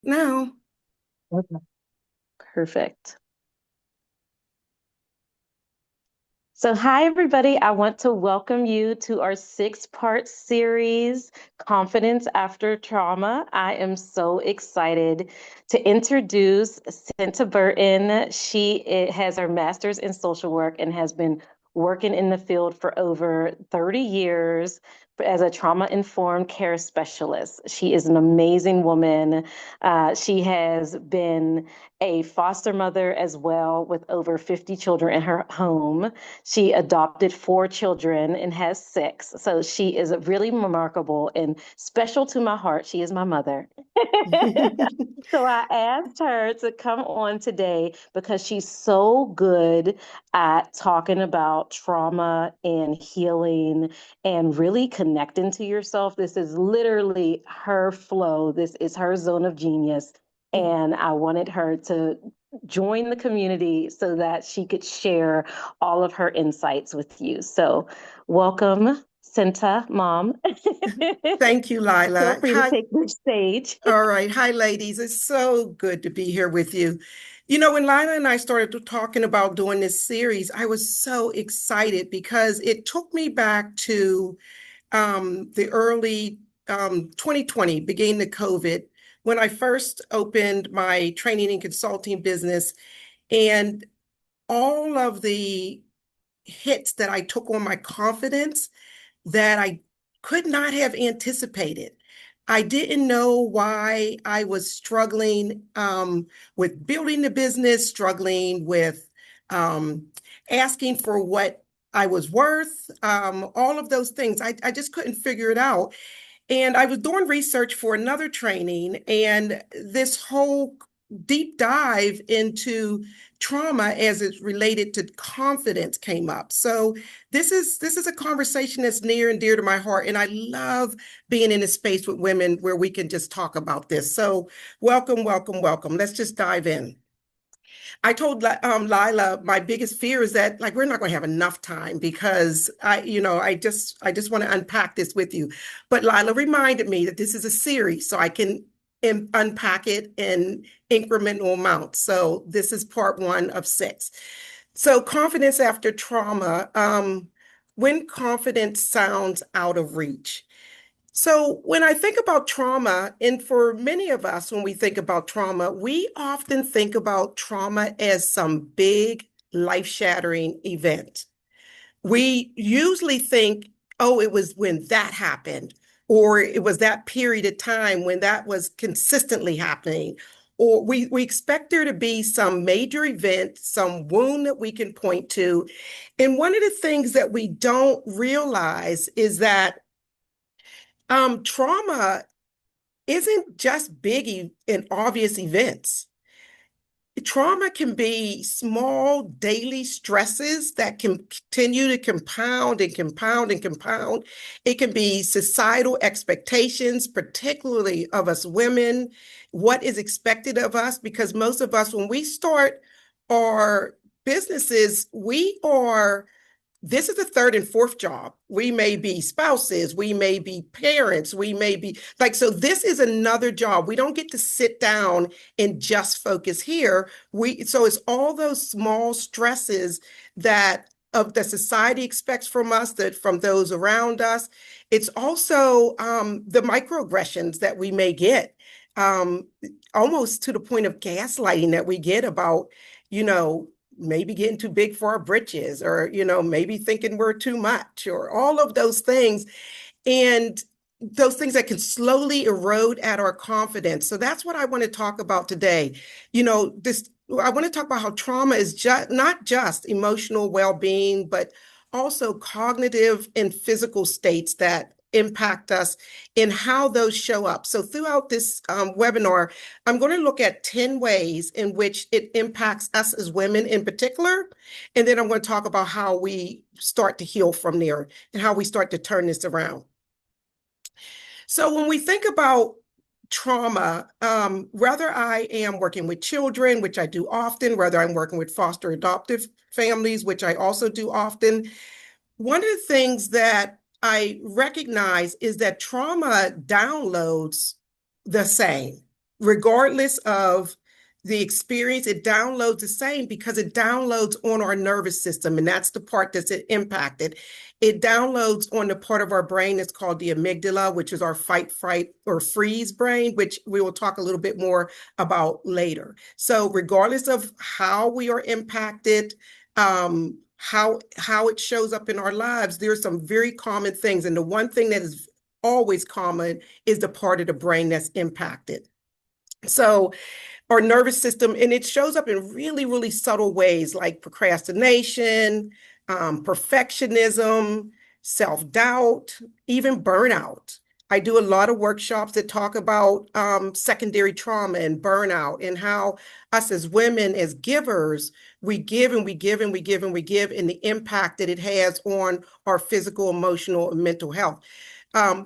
now. Okay. Perfect. So, hi, everybody. I want to welcome you to our six-part series, Confidence After Trauma. I am so excited to introduce Cinta Burton. She has her master's in social work and has been working in the field for over 30 years as a trauma-informed care specialist. She is an amazing woman. She has been a foster mother as well, with over 50 children in her home. She adopted four children and has six. So she is really remarkable and special to my heart. She is my mother. So I asked her to come on today because she's so good at talking about trauma and healing and really connecting to yourself. This is literally her flow. This is her zone of genius. And I wanted her to join the community so that she could share all of her insights with you. So, welcome, Cinta, Mom. Thank you, Feel Lila. free to Hi. take the stage. All right. Hi, ladies. It's so good to be here with you. You know, when Lila and I started talking about doing this series, I was so excited because it took me back to the early 2020, beginning of COVID, when I first opened my training and consulting business, and all of the hits that I took on my confidence that I could not have anticipated. I didn't know why I was struggling with building the business, struggling with um, asking for what I was worth, all of those things. I just couldn't figure it out. And I was doing research for another training, and this whole deep dive into trauma as it's related to confidence came up. So this is a conversation that's near and dear to my heart, and I love being in a space with women where we can just talk about this. So welcome, welcome, welcome. Let's just dive in. I told Lila my biggest fear is that like we're not going to have enough time because I just want to unpack this with you. But Lila reminded me that this is a series, so I can unpack it in incremental amounts. So this is part one of six. So confidence after trauma. When confidence sounds out of reach. So, when I think about trauma, and for many of us, when we think about trauma, we often think about trauma as some big life shattering event. We usually think, oh, it was when that happened, or it was that period of time when that was consistently happening. Or we expect there to be some major event, some wound that we can point to. And one of the things that we don't realize is that trauma isn't just big and obvious events. Trauma can be small daily stresses that can continue to compound and compound and compound. It can be societal expectations, particularly of us women, what is expected of us, because most of us, when we start our businesses, we are this is the third and fourth job. We may be spouses, we may be parents, we may be like, so this is another job. We don't get to sit down and just focus here. So it's all those small stresses that of the society expects from us, that from those around us. It's also the microaggressions that we may get, um, almost to the point of gaslighting that we get about, you know, maybe getting too big for our britches, or maybe thinking we're too much, or all of those things, and those things that can slowly erode at our confidence. So that's what I want to talk about today. This I want to talk about how trauma is just not just emotional well-being, but also cognitive and physical states that impact us and how those show up. So throughout this webinar, I'm going to look at 10 ways in which it impacts us as women in particular. And then I'm going to talk about how we start to heal from there and how we start to turn this around. So when we think about trauma, whether I am working with children, which I do often, whether I'm working with foster adoptive families, which I also do often, one of the things that I recognize is that trauma downloads the same. regardless of the experience, it downloads the same because it downloads on our nervous system, and that's the part that's impacted. It downloads on the part of our brain that's called the amygdala, which is our fight, fright, or freeze brain, which we will talk a little bit more about later. So regardless of how we are impacted, how it shows up in our lives, there's some very common things. And the one thing that is always common is the part of the brain that's impacted. So our nervous system, and it shows up in really, really subtle ways like procrastination, perfectionism, self-doubt, even burnout. I do a lot of workshops that talk about secondary trauma and burnout and how us as women, as givers, we give and we give and we give and we give, and the impact that it has on our physical, emotional, and mental health.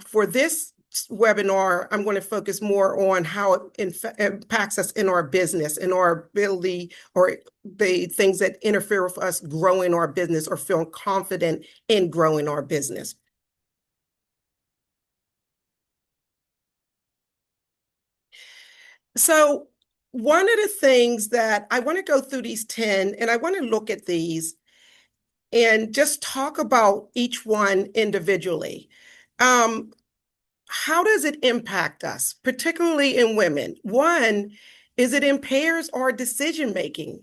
For this webinar, I'm going to focus more on how it impacts us in our business, in our ability, or the things that interfere with us growing our business or feeling confident in growing our business. So one of the things that I want to go through these 10, and I want to look at these and just talk about each one individually. How does it impact us, particularly in women? One is it impairs our decision making.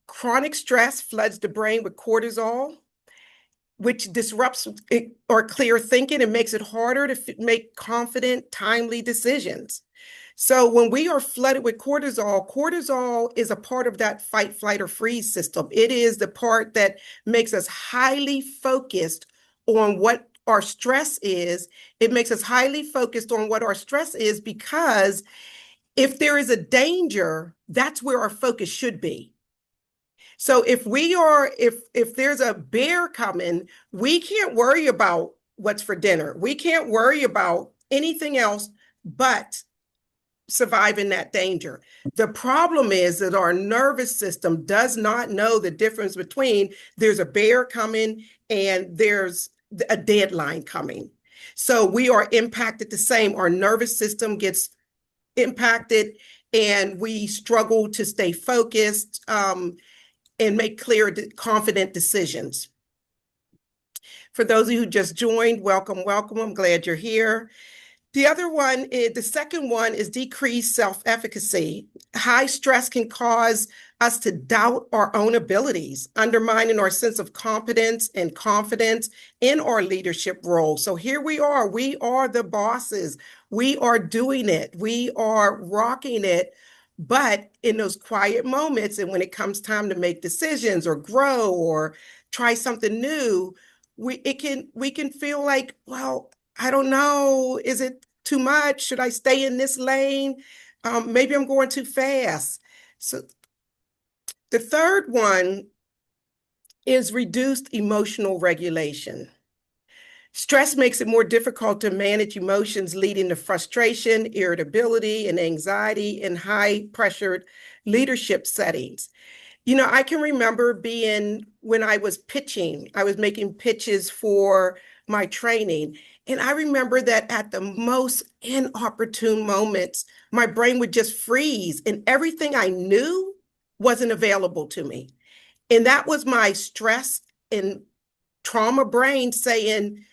Chronic stress floods the brain with cortisol, which disrupts our clear thinking and makes it harder to make confident, timely decisions. So when we are flooded with cortisol, cortisol is a part of that fight, flight, or freeze system. It is the part that makes us highly focused on what our stress is. It makes us highly focused on what our stress is because if there is a danger, that's where our focus should be. So if there's a bear coming, we can't worry about what's for dinner. We can't worry about anything else but surviving that danger. The problem is that our nervous system does not know the difference between there's a bear coming and there's a deadline coming. So we are impacted the same. Our nervous system gets impacted and we struggle to stay focused and make clear, confident decisions. For those of you who just joined, welcome, welcome. I'm glad you're here. The second one is decreased self-efficacy. High stress can cause us to doubt our own abilities, undermining our sense of competence and confidence in our leadership role. So here we are the bosses. We are doing it. We are rocking it. But in those quiet moments, and when it comes time to make decisions or grow or try something new, we can feel like, well, I don't know, is it too much? Should I stay in this lane? Maybe I'm going too fast. So the third one is reduced emotional regulation. Stress makes it more difficult to manage emotions, leading to frustration, irritability, and anxiety in high-pressured leadership settings. I can remember when I was pitching, I was making pitches for my training. And I remember that at the most inopportune moments, my brain would just freeze and everything I knew wasn't available to me. And that was my stress and trauma brain saying,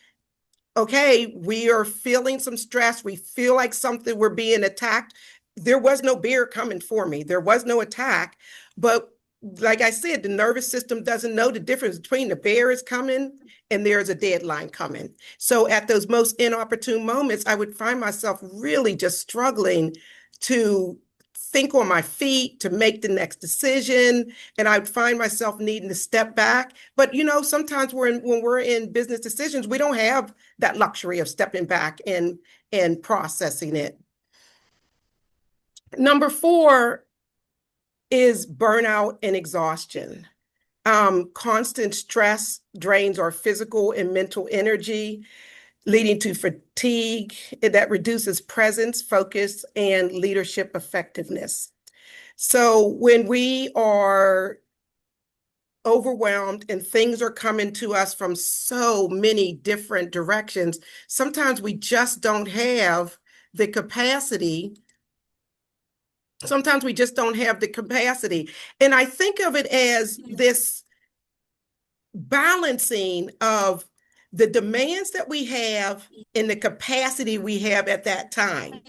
okay, we are feeling some stress. We feel like we're being attacked. There was no bear coming for me. There was no attack. But like I said, the nervous system doesn't know the difference between the bear is coming and there's a deadline coming. So at those most inopportune moments, I would find myself really just struggling to think on my feet, to make the next decision. And I'd find myself needing to step back. But, sometimes when we're in business decisions, we don't have that luxury of stepping back and processing it. Number 4 is burnout and exhaustion. Constant stress drains our physical and mental energy, leading to fatigue that reduces presence, focus, and leadership effectiveness. So when we are overwhelmed and things are coming to us from so many different directions, sometimes we just don't have the capacity Sometimes we just don't have the capacity. And I think of it as this balancing of the demands that we have and the capacity we have at that time.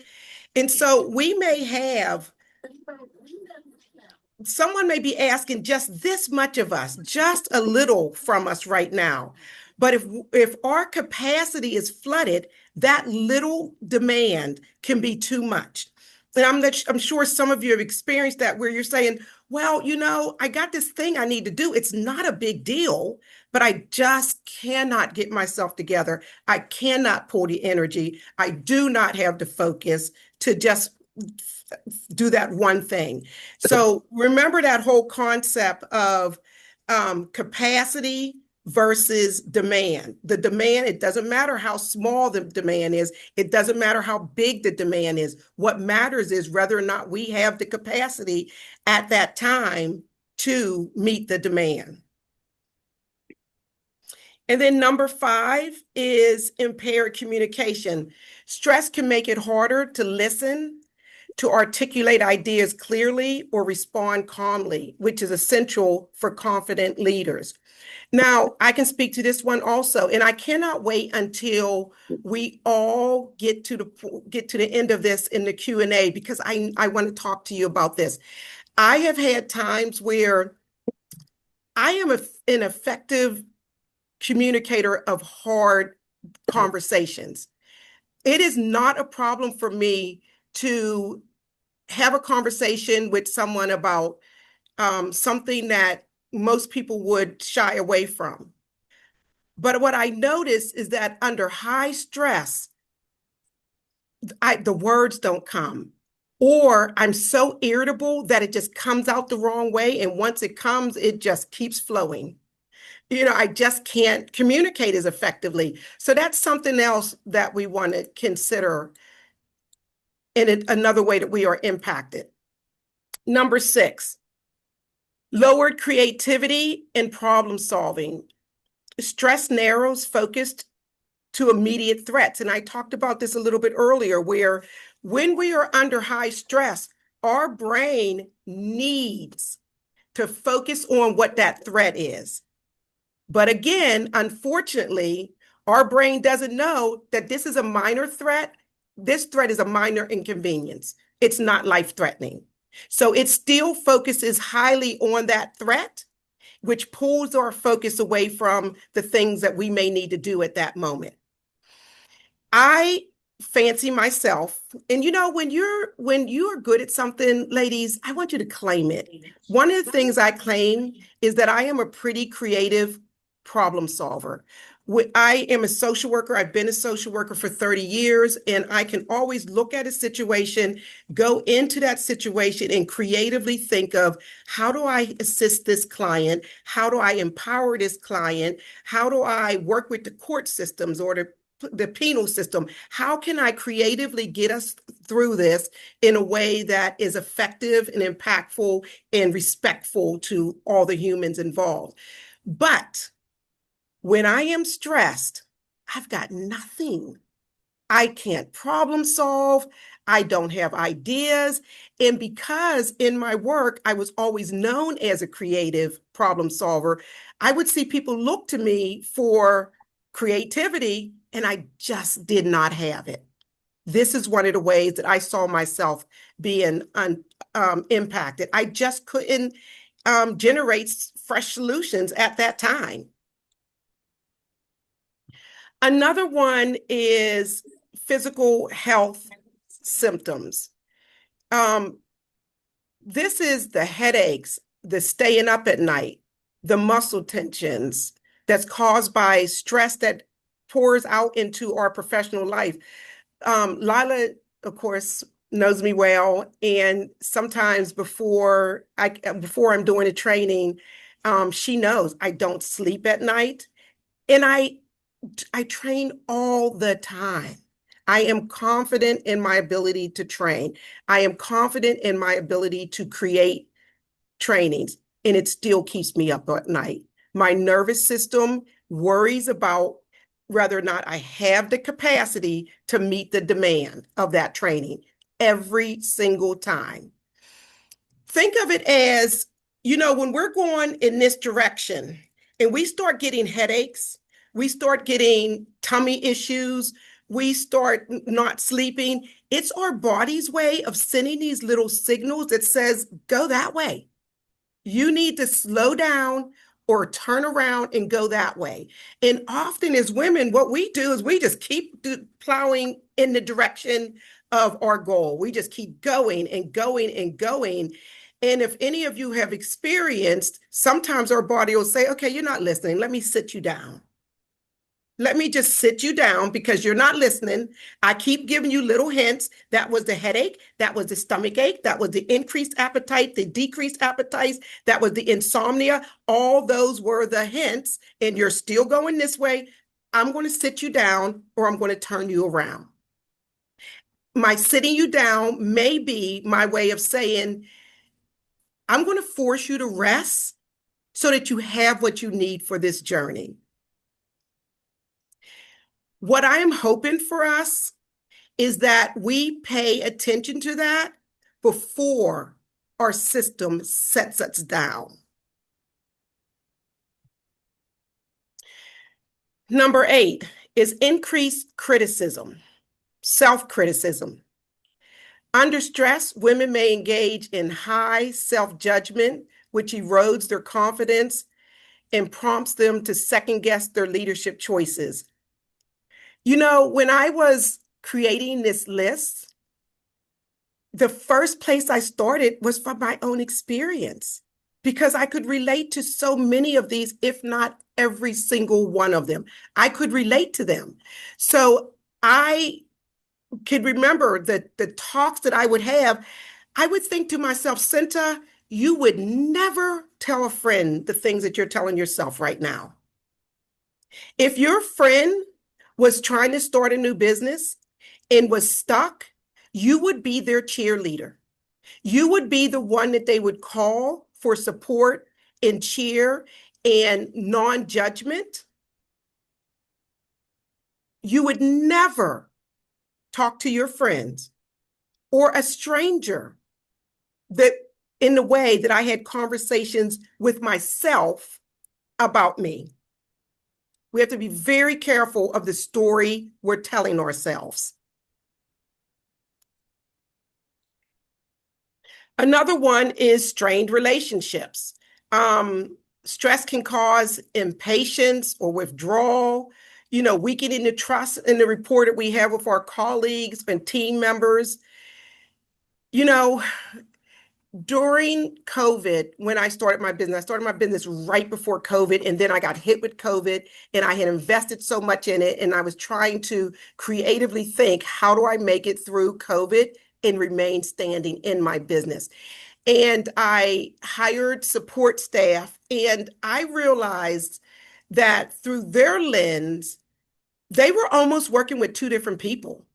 And so we may have someone may be asking just this much of us, just a little from us right now. But if our capacity is flooded, that little demand can be too much. And I'm sure some of you have experienced that where you're saying, well, I got this thing I need to do. It's not a big deal, but I just cannot get myself together. I cannot pull the energy. I do not have the focus to just do that one thing. So remember that whole concept of capacity versus demand. The demand, it doesn't matter how small the demand is. It doesn't matter how big the demand is. What matters is whether or not we have the capacity at that time to meet the demand. And then number 5 is impaired communication. Stress can make it harder to listen, to articulate ideas clearly, or respond calmly, which is essential for confident leaders. Now, I can speak to this one also, and I cannot wait until we all get to the end of this in the Q&A because I want to talk to you about this. I have had times where I am an effective communicator of hard conversations. It is not a problem for me to have a conversation with someone about something that most people would shy away from. But what I notice is that under high stress, the words don't come, or I'm so irritable that it just comes out the wrong way. And once it comes, it just keeps flowing. I just can't communicate as effectively. So that's something else that we want to consider in another way that we are impacted. Number 6, lowered creativity and problem solving. Stress narrows focus to immediate threats. And I talked about this a little bit earlier, where when we are under high stress, our brain needs to focus on what that threat is. But again, unfortunately, our brain doesn't know that this is a minor threat. This threat is a minor inconvenience. It's not life-threatening. So it still focuses highly on that threat, which pulls our focus away from the things that we may need to do at that moment. I fancy myself, and when you're good at something, ladies, I want you to claim it. One of the things I claim is that I am a pretty creative problem solver. I am a social worker. I've been a social worker for 30 years, and I can always look at a situation, go into that situation, and creatively think of, how do I assist this client? How do I empower this client? How do I work with the court systems or the penal system? How can I creatively get us through this in a way that is effective and impactful and respectful to all the humans involved? But when I am stressed, I've got nothing. I can't problem solve. I don't have ideas. And because in my work, I was always known as a creative problem solver, I would see people look to me for creativity, and I just did not have it. This is one of the ways that I saw myself being impacted. I just couldn't generate fresh solutions at that time. Another one is physical health symptoms. This is the headaches, the staying up at night, the muscle tensions that's caused by stress that pours out into our professional life. Lila, of course, knows me well, and sometimes before I'm doing a training, she knows I don't sleep at night, and I train all the time. I am confident in my ability to train. I am confident in my ability to create trainings, and it still keeps me up at night. My nervous system worries about whether or not I have the capacity to meet the demand of that training every single time. think of it as, when we're going in this direction and we start getting headaches, we start getting tummy issues, we start not sleeping, it's our body's way of sending these little signals that says, go that way. You need to slow down or turn around and go that way. And often as women, what we do is we just keep plowing in the direction of our goal. We just keep going and going and going. And if any of you have experienced, sometimes our body will say, okay, you're not listening. Let me sit you down. Let me just sit you down because you're not listening. I keep giving you little hints. That was the headache. That was the stomach ache. That was the increased appetite, the decreased appetite. That was the insomnia. All those were the hints. And you're still going this way. I'm going to sit you down or I'm going to turn you around. My sitting you down may be my way of saying, I'm going to force you to rest so that you have what you need for this journey. What I am hoping for us is that we pay attention to that before our system sets us down. Number 8 is increased criticism, self-criticism. Under stress, women may engage in high self-judgment, which erodes their confidence and prompts them to second-guess their leadership choices. When I was creating this list, the first place I started was from my own experience because I could relate to so many of these, if not every single one of them. I could relate to them. So I could remember the talks that I would have. I would think to myself, Cinta, you would never tell a friend the things that you're telling yourself right now. If your friend was trying to start a new business and was stuck, you would be their cheerleader. You would be the one that they would call for support and cheer and non-judgment. You would never talk to your friends or a stranger that in the way that I had conversations with myself about me. We have to be very careful of the story we're telling ourselves. Another one is strained relationships. Stress can cause impatience or withdrawal, weakening the trust in the rapport that we have with our colleagues and team members. During COVID, when I started my business right before COVID, and then I got hit with COVID, and I had invested so much in it, and I was trying to creatively think, how do I make it through COVID and remain standing in my business? And I hired support staff, and I realized that through their lens, they were almost working with two different people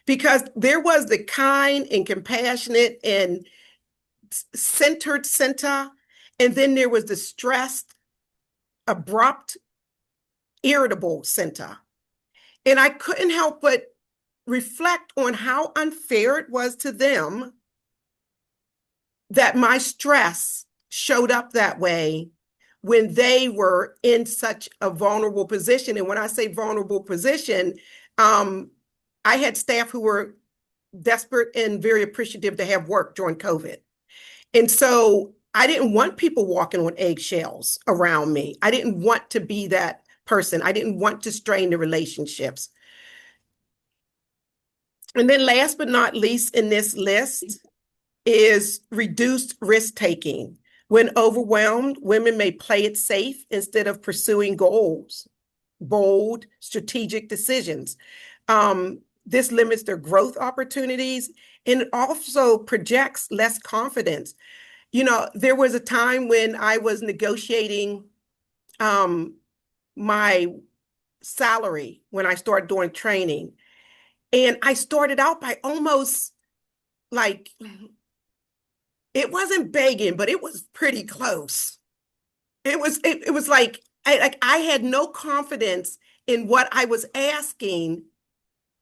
because there was the kind and compassionate and centered Cinta, and then there was the stressed, abrupt, irritable Cinta. And I couldn't help but reflect on how unfair it was to them that my stress showed up that way when they were in such a vulnerable position. And when I say vulnerable position, I had staff who were desperate and very appreciative to have work during COVID. And so I didn't want people walking on eggshells around me. I didn't want to be that person. I didn't want to strain the relationships. And then last but not least in this list is reduced risk-taking. When overwhelmed, women may play it safe instead of pursuing goals, bold, strategic decisions. This limits their growth opportunities and it also projects less confidence. There was a time when I was negotiating my salary when I started doing training. And I started out by almost like, it wasn't begging, but it was pretty close. It was like I had no confidence in what I was asking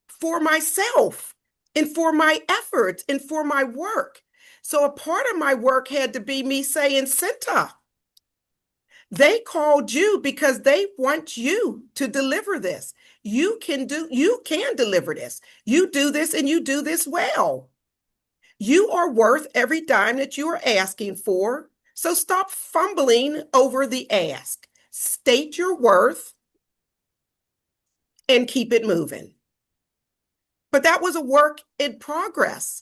for myself and for my efforts and for my work. So a part of my work had to be me saying, Cinta, they called you because they want you to deliver this. You can deliver this. You do this and you do this well. You are worth every dime that you are asking for. So stop fumbling over the ask. State your worth and keep it moving. But that was a work in progress.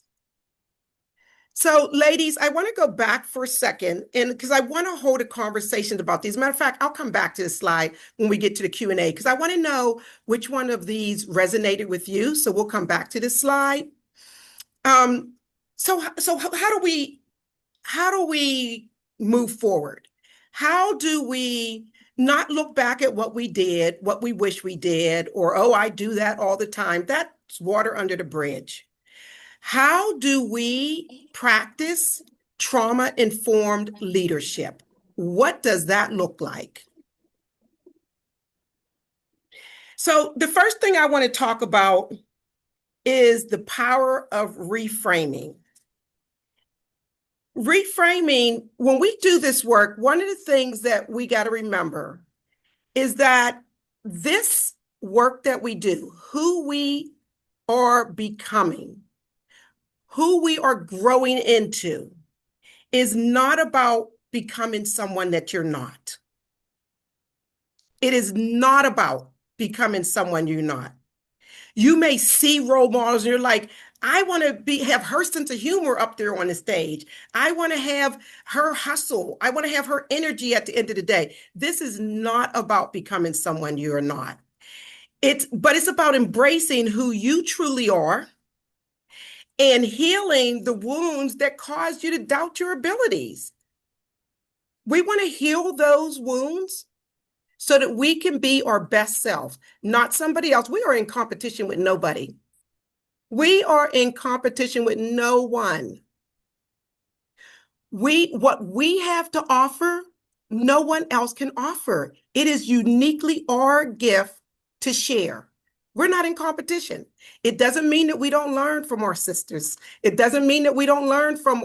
So, ladies, I want to go back for a second, and because I want to hold a conversation about these. Matter of fact, I'll come back to the slide when we get to the Q&A, because I want to know which one of these resonated with you. So we'll come back to this slide. So how do we move forward? How do we not look back at what we did, what we wish we did, or, oh, I do that all the time? That's water under the bridge. How do we practice trauma-informed leadership? What does that look like? So the first thing I want to talk about is the power of reframing. Reframing, when we do this work, one of the things that we got to remember is that this work that we do, who we are becoming, who we are growing into, is not about becoming someone that you're not. It is not about becoming someone you're not. You may see role models and you're like, I want to have her sense of humor up there on the stage. I want to have her hustle. I want to have her energy at the end of the day. This is not about becoming someone you're not. But it's about embracing who you truly are and healing the wounds that caused you to doubt your abilities. We want to heal those wounds so that we can be our best self, not somebody else. We are in competition with nobody. We are in competition with no one. What we have to offer, no one else can offer. It is uniquely our gift to share. We're not in competition. It doesn't mean that we don't learn from our sisters. It doesn't mean that we don't learn from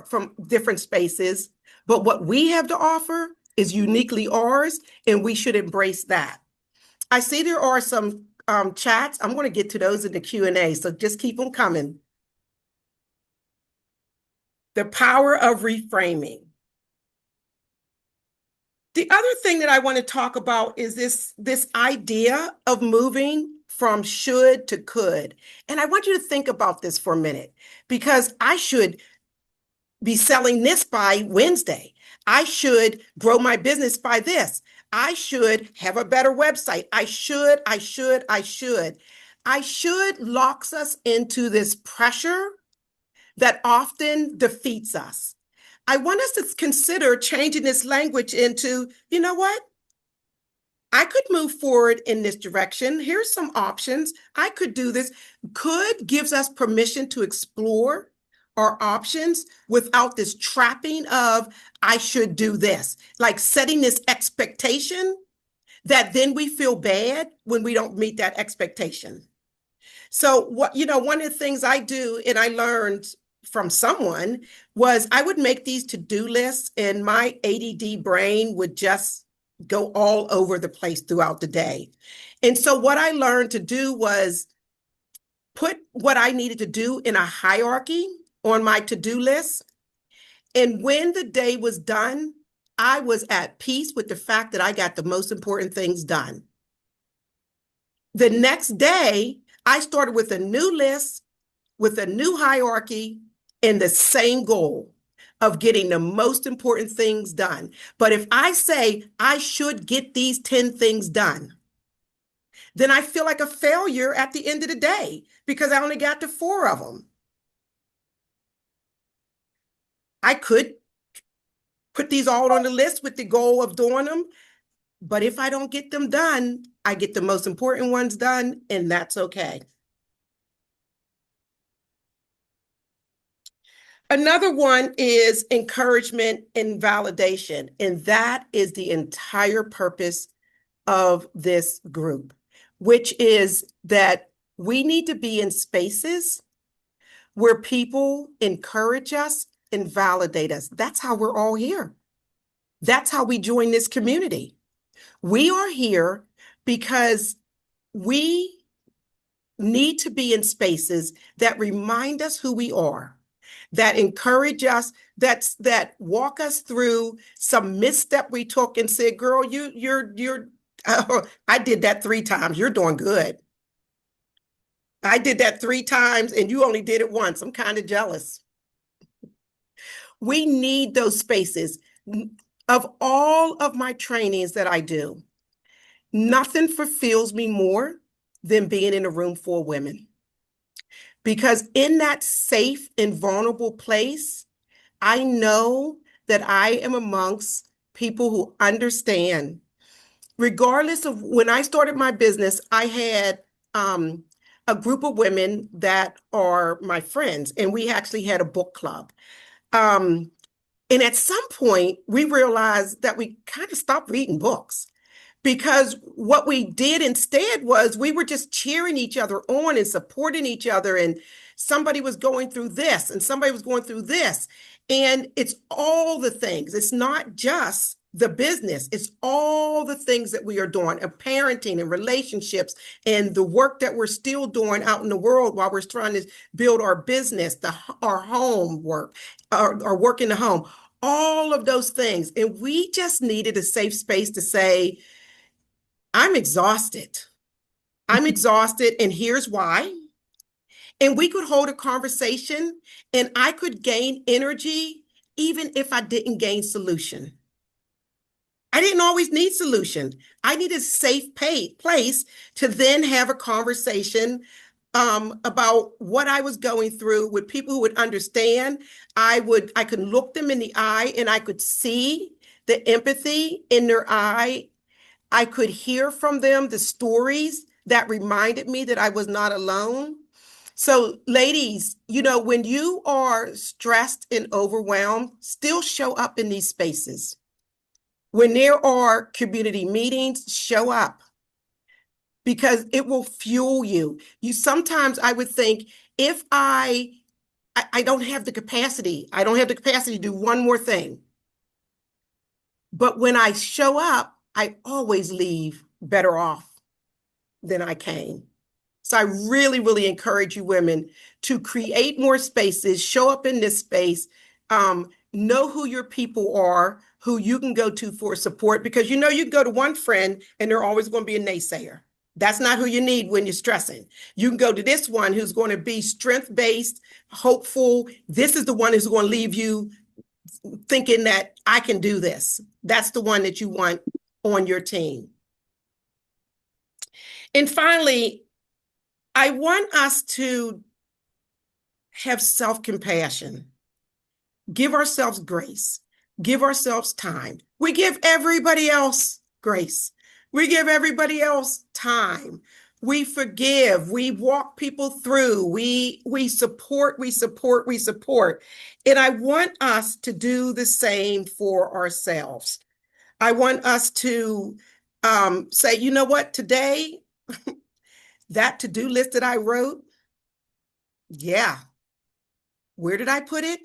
from different spaces. But what we have to offer is uniquely ours, and we should embrace that. I see there are some chats. I'm going to get to those in the Q&A, so just keep them coming. The power of reframing. The other thing that I want to talk about is this idea of moving from should to could. And I want you to think about this for a minute, because I should be selling this by Wednesday. I should grow my business by this. I should have a better website. I should. I should locks us into this pressure that often defeats us. I want us to consider changing this language into, you know what? I could move forward in this direction. Here's some options. I could do this. Could gives us permission to explore our options without this trapping of, I should do this, like setting this expectation that then we feel bad when we don't meet that expectation. So one of the things I do, and I learned from someone, was I would make these to-do lists and my ADD brain would just go all over the place throughout the day. And so what I learned to do was put what I needed to do in a hierarchy on my to-do list. And when the day was done, I was at peace with the fact that I got the most important things done. The next day, I started with a new list, with a new hierarchy, and the same goal of getting the most important things done. But if I say I should get these 10 things done, then I feel like a failure at the end of the day because I only got to 4 of them. I could put these all on the list with the goal of doing them, but if I don't get them done, I get the most important ones done, and that's okay. Another one is encouragement and validation, and that is the entire purpose of this group, which is that we need to be in spaces where people encourage us and validate us. That's how we're all here. That's how we join this community. We are here because we need to be in spaces that remind us who we are, that encourage us, that walk us through some misstep we took and said, girl, you're I did that 3 times. You're doing good. I did that 3 times and you only did it once. I'm kind of jealous. We need those spaces. Of all of my trainings that I do, nothing fulfills me more than being in a room full of women. Because in that safe and vulnerable place, I know that I am amongst people who understand. Regardless of when I started my business, I had a group of women that are my friends, and we actually had a book club. And at some point, we realized that we kind of stopped reading books because what we did instead was we were just cheering each other on and supporting each other. And somebody was going through this and somebody was going through this. And it's all the things. It's not just the business. It's all the things that we are doing, of parenting and relationships and the work that we're still doing out in the world while we're trying to build our business, our home work, our work in the home, all of those things. And we just needed a safe space to say, I'm exhausted. I'm exhausted, and here's why. And we could hold a conversation, and I could gain energy even if I didn't gain solution. I didn't always need solution. I needed a safe place to then have a conversation about what I was going through with people who would understand. I could look them in the eye and I could see the empathy in their eye. I could hear from them the stories that reminded me that I was not alone. So, ladies, when you are stressed and overwhelmed, still show up in these spaces. When there are community meetings, show up because it will fuel you. Sometimes I would think if I don't have the capacity, I don't have the capacity to do one more thing. But when I show up, I always leave better off than I came. So I really, really encourage you women to create more spaces, show up in this space, know who your people are, who you can go to for support, because you can go to one friend and they're always going to be a naysayer. That's not who you need when you're stressing. You can go to this one who's going to be strength-based, hopeful. This is the one who's going to leave you thinking that I can do this. That's the one that you want on your team. And finally, I want us to have self-compassion, give ourselves grace, give ourselves time. We give everybody else grace. We give everybody else time. We forgive. We walk people through. We support. And I want us to do the same for ourselves. I want us to say, you know what, today, that to-do list that I wrote, yeah, where did I put it?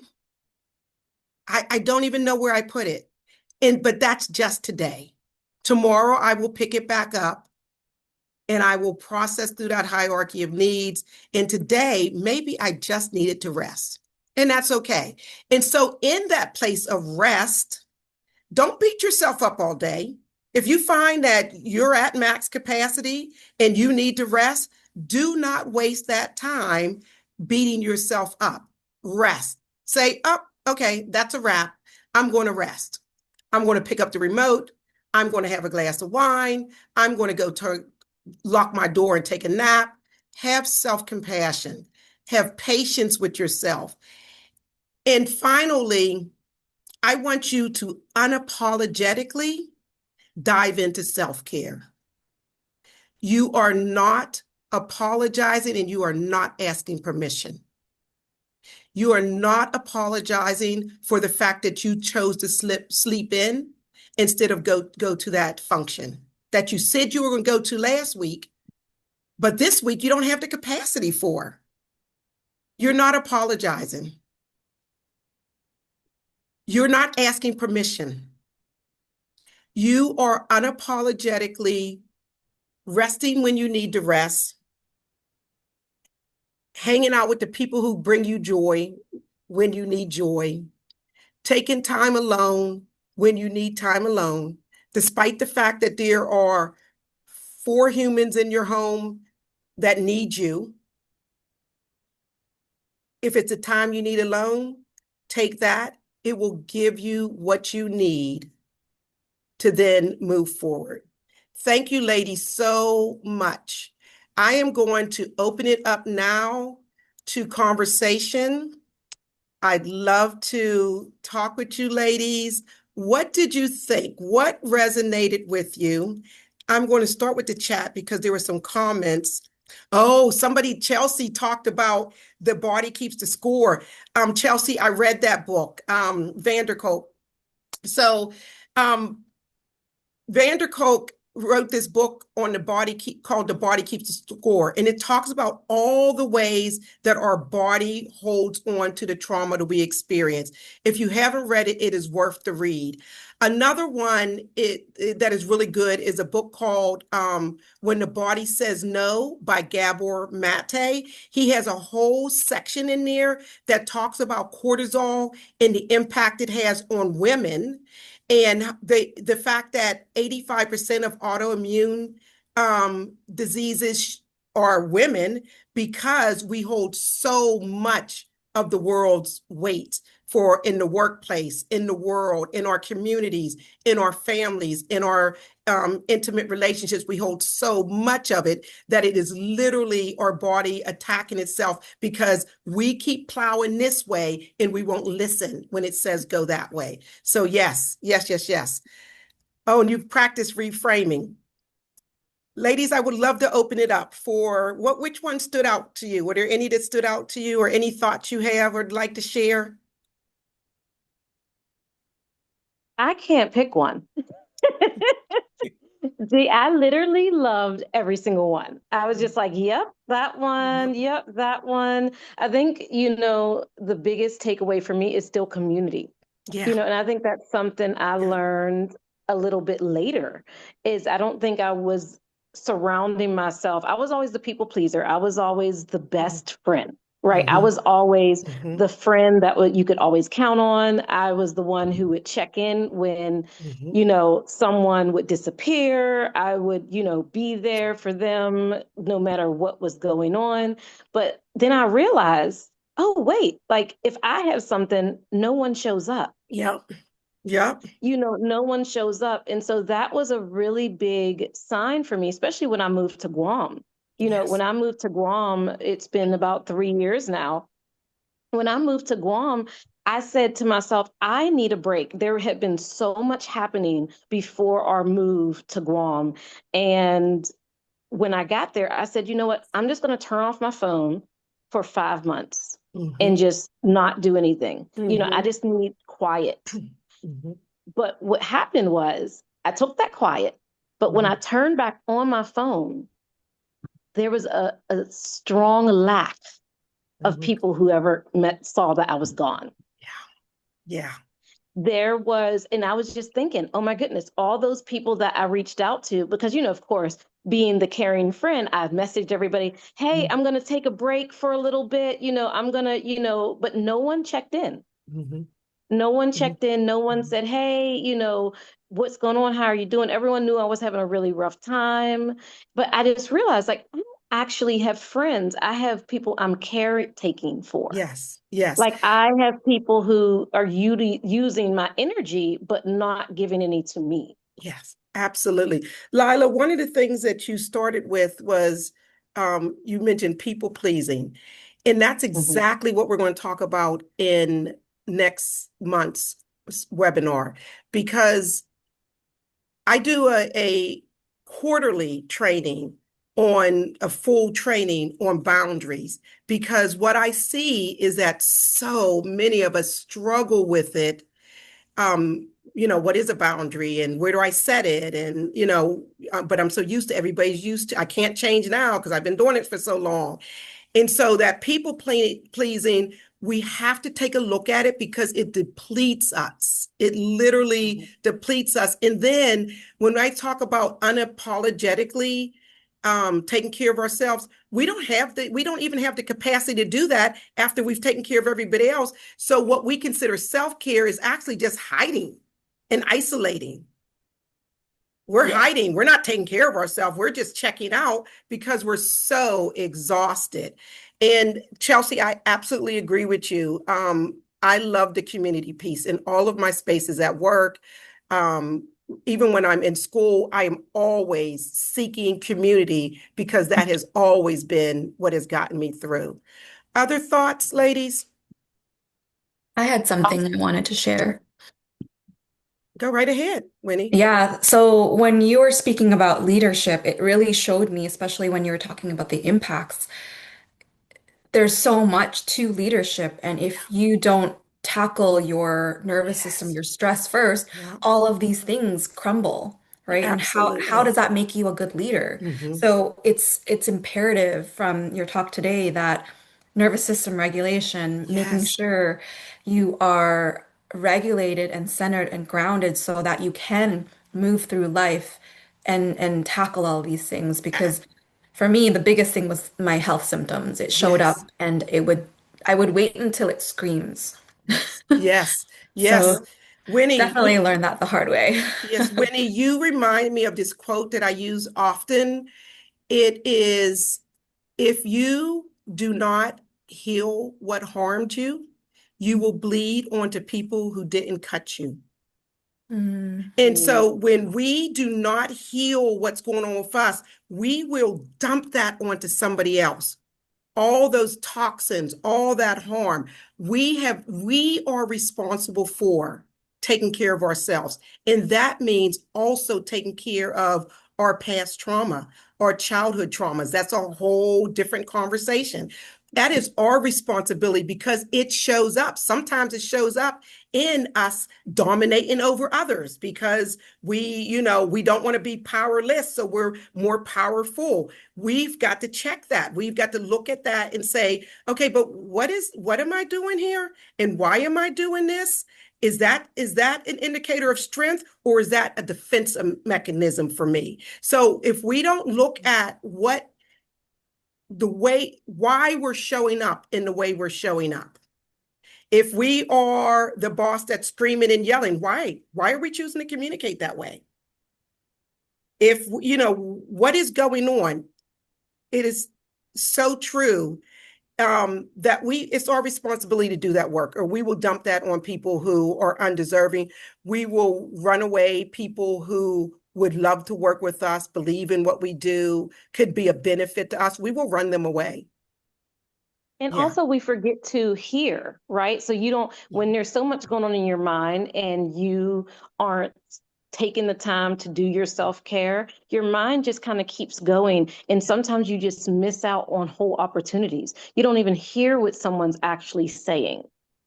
I don't even know where I put it. But that's just today. Tomorrow, I will pick it back up and I will process through that hierarchy of needs. And today, maybe I just needed to rest. And that's okay. And so in that place of rest, don't beat yourself up all day. If you find that you're at max capacity and you need to rest, do not waste that time beating yourself up. Rest. Say, oh, okay, that's a wrap. I'm going to rest. I'm going to pick up the remote. I'm going to have a glass of wine. I'm going to go lock my door and take a nap. Have self-compassion. Have patience with yourself. And finally, I want you to unapologetically dive into self-care. You are not apologizing and you are not asking permission. You are not apologizing for the fact that you chose to sleep in instead of go to that function that you said you were going to go to last week, but this week you don't have the capacity for. You're not apologizing. You're not asking permission. You are unapologetically resting when you need to rest, hanging out with the people who bring you joy when you need joy, taking time alone when you need time alone, despite the fact that there are four humans in your home that need you. If it's a time you need alone, take that. It will give you what you need to then move forward. Thank you, ladies, so much. I am going to open it up now to conversation. I'd love to talk with you, ladies. What did you think? What resonated with you? I'm going to start with the chat because there were some comments. Oh, somebody, Chelsea, talked about The Body Keeps the Score. Chelsea, I read that book, Vanderkolk. So, Vanderkolk wrote this book on the called The Body Keeps the Score. And it talks about all the ways that our body holds on to the trauma that we experience. If you haven't read it, it is worth the read. Another one that is really good is a book called When the Body Says No by Gabor Mate. He has a whole section in there that talks about cortisol and the impact it has on women. And the fact that 85% of autoimmune diseases are women because we hold so much of the world's weight for in the workplace, in the world, in our communities, in our families, in our intimate relationships. We hold so much of it that it is literally our body attacking itself because we keep plowing this way and we won't listen when it says go that way. So yes, yes, yes, yes. Oh, and you've practiced reframing. Ladies, I would love to open it up for which one stood out to you? Were there any that stood out to you or any thoughts you have or would like to share? I can't pick one. See, I literally loved every single one. I was just like, yep, that one, yep, that one. I think, the biggest takeaway for me is still community. Yeah. And I think that's something I learned a little bit later is I don't think I was surrounding myself. I was always the people pleaser. I was always the best friend, right? I was always the friend that you could always count on. I was the one who would check in when, someone would disappear. I would, be there for them no matter what was going on. But then I realized, oh, wait, like if I have something, no one shows up. Yep. Yep. No one shows up. And so that was a really big sign for me, especially when I moved to Guam. Yes. When I moved to Guam, it's been about 3 years now. When I moved to Guam, I said to myself, I need a break. There had been so much happening before our move to Guam. And when I got there, I said, you know what? I'm just going to turn off my phone for 5 months and just not do anything. I just need quiet. But what happened was I took that quiet, but when I turned back on my phone, there was a strong lack of people who ever saw that I was gone. Yeah. Yeah. There was, and I was just thinking, oh my goodness, all those people that I reached out to, because, of course, being the caring friend, I've messaged everybody, hey, I'm going to take a break for a little bit, I'm going to, but no one checked in. No one checked in. No one said, hey, what's going on? How are you doing? Everyone knew I was having a really rough time. But I just realized, like, I don't actually have friends. I have people I'm caretaking for. Yes. Yes. Like, I have people who are using my energy, but not giving any to me. Yes, absolutely. Lila, one of the things that you started with was you mentioned people pleasing. And that's exactly what we're going to talk about in next month's webinar, because I do a quarterly training on a full training on boundaries, because what I see is that so many of us struggle with it. What is a boundary and where do I set it? And, but I'm so used to everybody's used to, I can't change now because I've been doing it for so long. And so that pleasing, we have to take a look at it because it depletes us. It literally depletes us. And then when I talk about unapologetically taking care of ourselves, we don't even have the capacity to do that after we've taken care of everybody else. So what we consider self-care is actually just hiding and isolating. We're hiding. We're not taking care of ourselves. We're just checking out because we're so exhausted. And Chelsea, I absolutely agree with you. I love the community piece in all of my spaces at work. Even when I'm in school, I am always seeking community because that has always been what has gotten me through. Other thoughts, ladies? I had something I wanted to share. Go right ahead, Winnie. Yeah, so when you were speaking about leadership, it really showed me, especially when you were talking about the impacts, there's so much to leadership. And if you don't tackle your nervous system, Yes. your stress first, Yeah, all of these things crumble, right? And how absolutely. does that make you a good leader? Mhm. So it's imperative from your talk today that nervous system regulation, making Yes. sure you are regulated and centered and grounded so that you can move through life and tackle all these things because for me, the biggest thing was my health symptoms. It showed Yes. up and I would wait until it screams. Yes. Yes. So Winnie, definitely learned that the hard way. yes, Winnie, you remind me of this quote that I use often. It is, if you do not heal what harmed you, you will bleed onto people who didn't cut you. Mm, And so when we do not heal what's going on with us, we will dump that onto somebody else. All those toxins, all that harm, we are responsible for taking care of ourselves. And that means also taking care of our past trauma, our childhood traumas. That's a whole different conversation. That is our responsibility because it shows up. Sometimes it shows up in us dominating over others because we don't want to be powerless, so we're more powerful. We've got to check that. We've got to look at that and say, okay, but what am I doing here? And why am I doing this? Is that an indicator of strength or is that a defense mechanism for me? So if we don't look at why we're showing up in the way we're showing up, if we are the boss that's screaming and yelling, why are we choosing to communicate that way? If what is going on, it is so true that it's our responsibility to do that work, or we will dump that on people who are undeserving. We will run away people who would love to work with us, believe in what we do, could be a benefit to us. We will run them away. And Yeah. also, we forget to hear, right? So you don't, when there's so much going on in your mind and you aren't taking the time to do your self-care, your mind just kind of keeps going. And sometimes you just miss out on whole opportunities. You don't even hear what someone's actually saying.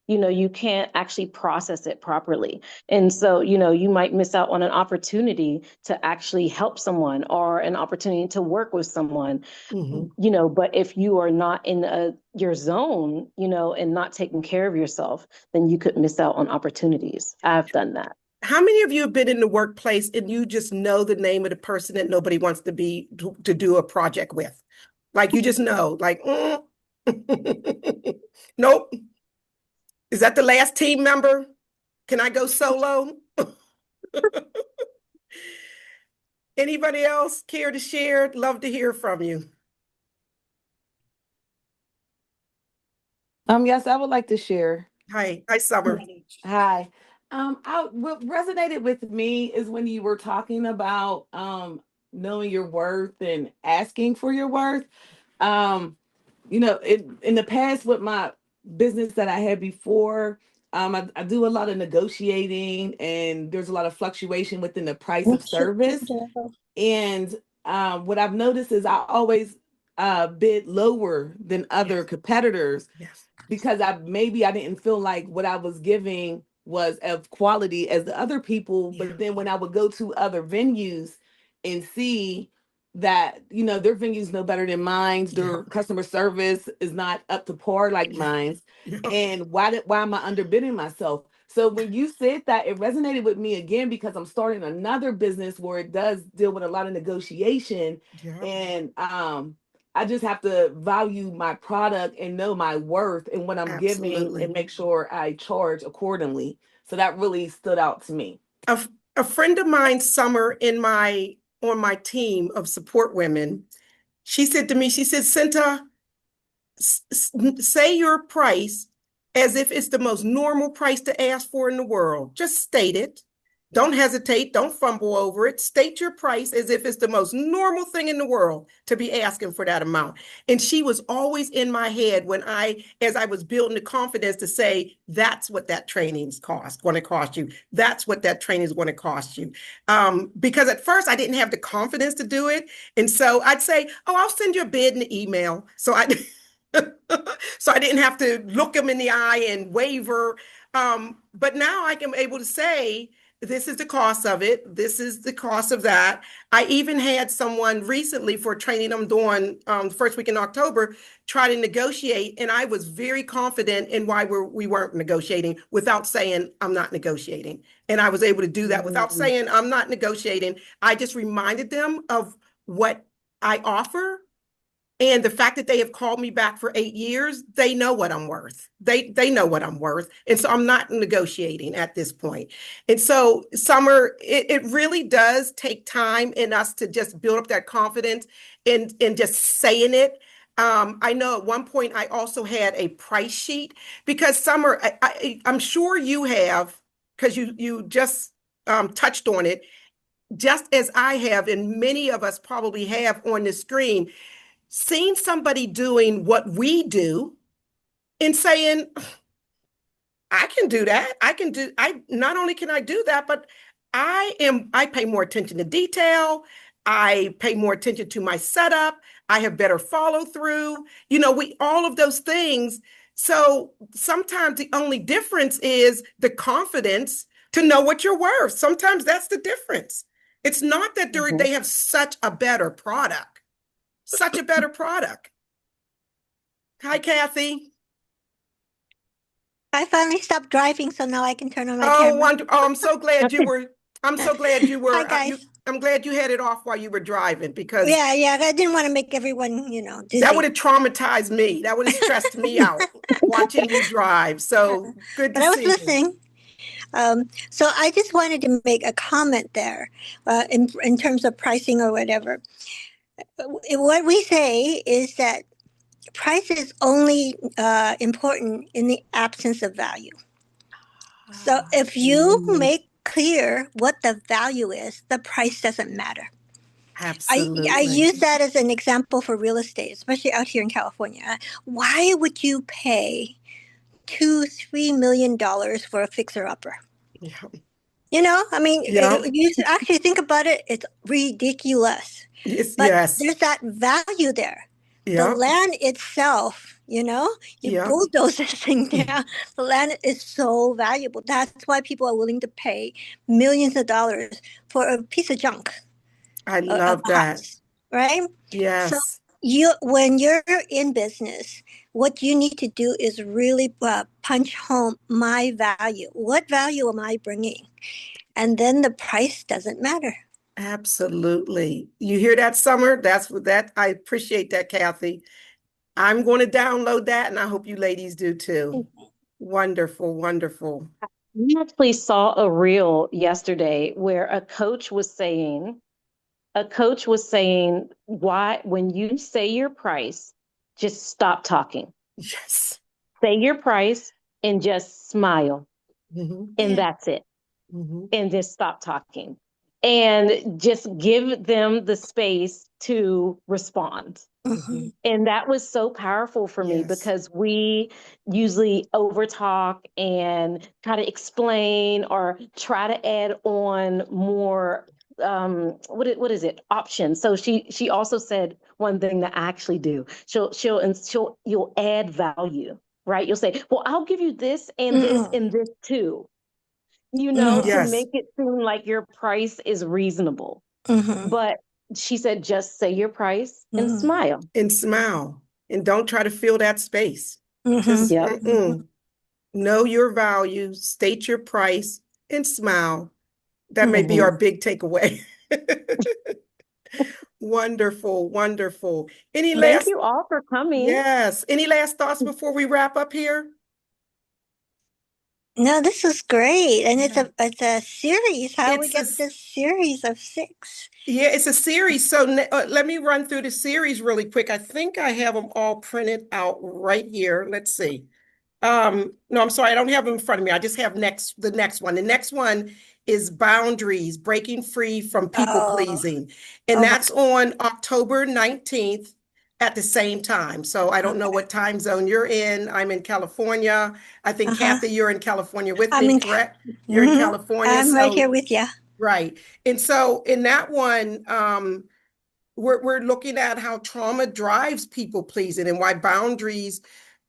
You can't actually process it properly. And so, you might miss out on an opportunity to actually help someone or an opportunity to work with someone. Mhm. But if you are not in your zone, and not taking care of yourself, then you could miss out on opportunities. I've done that. How many of you have been in the workplace and you just know the name of the person that nobody wants to do a project with? Like you just know, like, nope. Is that the last team member? Can I go solo? Anybody else care to share? Love to hear from you. Yes, I would like to share. Hi, Summer. Hi. What resonated with me is when you were talking about knowing your worth and asking for your worth. Um, in the past with my business that I had before, I do a lot of negotiating and there's a lot of fluctuation within the price of service. And what I've noticed is I always bid lower than other competitors Yes. because I didn't feel like what I was giving was of quality as the other people. Yeah. But then when I would go to other venues and see that, their venues know better than mine. Their customer service is not up to par like mine. And why am I underbidding myself? So when you said that, it resonated with me again, because I'm starting another business where it does deal with a lot of negotiation. And I just have to value my product and know my worth and what I'm giving, Absolutely. and make sure I charge accordingly. So that really stood out to me. A friend of mine, Summer, on my team of support women, she said to me, she said, Cinta, say your price as if it's the most normal price to ask for in the world. Just state it. Don't hesitate. Don't fumble over it. State your price as if it's the most normal thing in the world to be asking for that amount. And she was always in my head as I was building the confidence to say, that's what that training's going to cost you. That's what that training is going to cost you. Because at first I didn't have the confidence to do it. And so I'd say, oh, I'll send you a bid in the email. So I didn't have to look them in the eye and waver. But now I am able to say, this is the cost of it. This is the cost of that. I even had someone recently for training I'm doing first week in October try to negotiate, and I was very confident in why we weren't negotiating without saying I'm not negotiating. And I was able to do that without saying I'm not negotiating. I just reminded them of what I offer. And the fact that they have called me back for 8 years, they know what I'm worth. They know what I'm worth. And so I'm not negotiating at this point. And so, Summer, it really does take time in us to just build up that confidence and just saying it. I know at one point I also had a price sheet because, Summer, I'm sure you have, because you just touched on it, just as I have, and many of us probably have on the screen, seeing somebody doing what we do and saying, I can do that. Not only can I do that, but I pay more attention to detail. I pay more attention to my setup. I have better follow through, all of those things. So sometimes the only difference is the confidence to know what you're worth. Sometimes that's the difference. It's not that they have such a better product. Such a better product. Hi, Kathy. I finally stopped driving, so now I can turn on my camera. Wonderful. Oh, I'm so glad you were. Hi, guys. I'm glad you had it off while you were driving, because Yeah, I didn't want to make everyone, dizzy. that would have traumatized me. That would have stressed me out watching you drive. So good to see you. But I was listening. So I just wanted to make a comment there in terms of pricing or whatever. What we say is that price is only important in the absence of value. So if you make clear what the value is, the price doesn't matter. Absolutely. I use that as an example for real estate, especially out here in California. Why would you pay $2-3 million for a fixer-upper? Yeah. You actually think about it, it's ridiculous. But there's that value there. The land itself, you bulldoze this thing down. The land is so valuable. That's why people are willing to pay millions of dollars for a piece of junk. I love that. House, right? Yes. So when you're in business, what you need to do is really punch home my value. What value am I bringing? And then the price doesn't matter. Absolutely. You hear that, Summer? I appreciate that, Kathy. I'm going to download that, and I hope you ladies do too. Wonderful, wonderful. I actually saw a reel yesterday where a coach was saying, why, when you say your price, just stop talking. Yes. Say your price and just smile. And that's it. And just stop talking. And just give them the space to respond. And that was so powerful for me, because we usually overtalk and try to explain or try to add on more what is it, options. So she also said one thing that I actually do. You'll add value, right? You'll say, well, I'll give you this and this and this too. To make it seem like your price is reasonable. But She said, just say your price and Mhm. smile. And smile. And don't try to fill that space. Mhm. Just Yep. know your value, state your price, and smile. That may be Mhm. our big takeaway. Wonderful, wonderful. Any Thank last, you all for coming. yes, any last thoughts before we wrap up here? No, this is great. And Yeah. it's a series. How we It's get this series of 6? Yeah, it's a series. So let me run through the series really quick. I think I have them all printed out right here. Let's see. No, I'm sorry, I don't have them in front of me. I just have the next one. The next one is Boundaries, Breaking Free from People Oh, Pleasing. And oh my, that's on October 19th at the same time. So I don't know okay. what time zone you're in. I'm in California. I think Uh-huh. Kathy, you're in California with I'm me, in, correct? You're in Mhm. California. I'm right So here with you. right. And so in that one, we're looking at how trauma drives people pleasing and why boundaries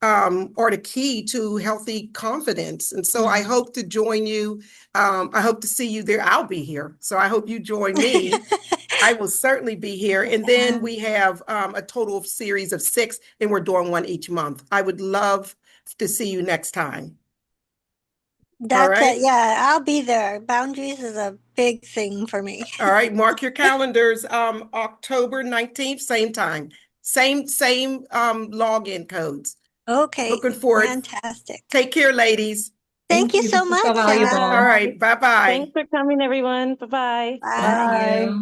are the key to healthy confidence. And so I hope to join you. I hope to see you there. I'll be here. So I hope you join me. I will certainly be here. And then we have a total of series of 6, and we're doing one each month. I would love to see you next time. All That's right. it. Yeah, I'll be there. Boundaries is a big thing for me. All right, mark your calendars. October 19th, same time, same login codes. Okay, Looking forward. fantastic. Take care, ladies. Thank you you. so This is so much, valuable. Sarah. All right, bye-bye. Thanks for coming, everyone. Bye-bye. Bye. Thank Bye. you.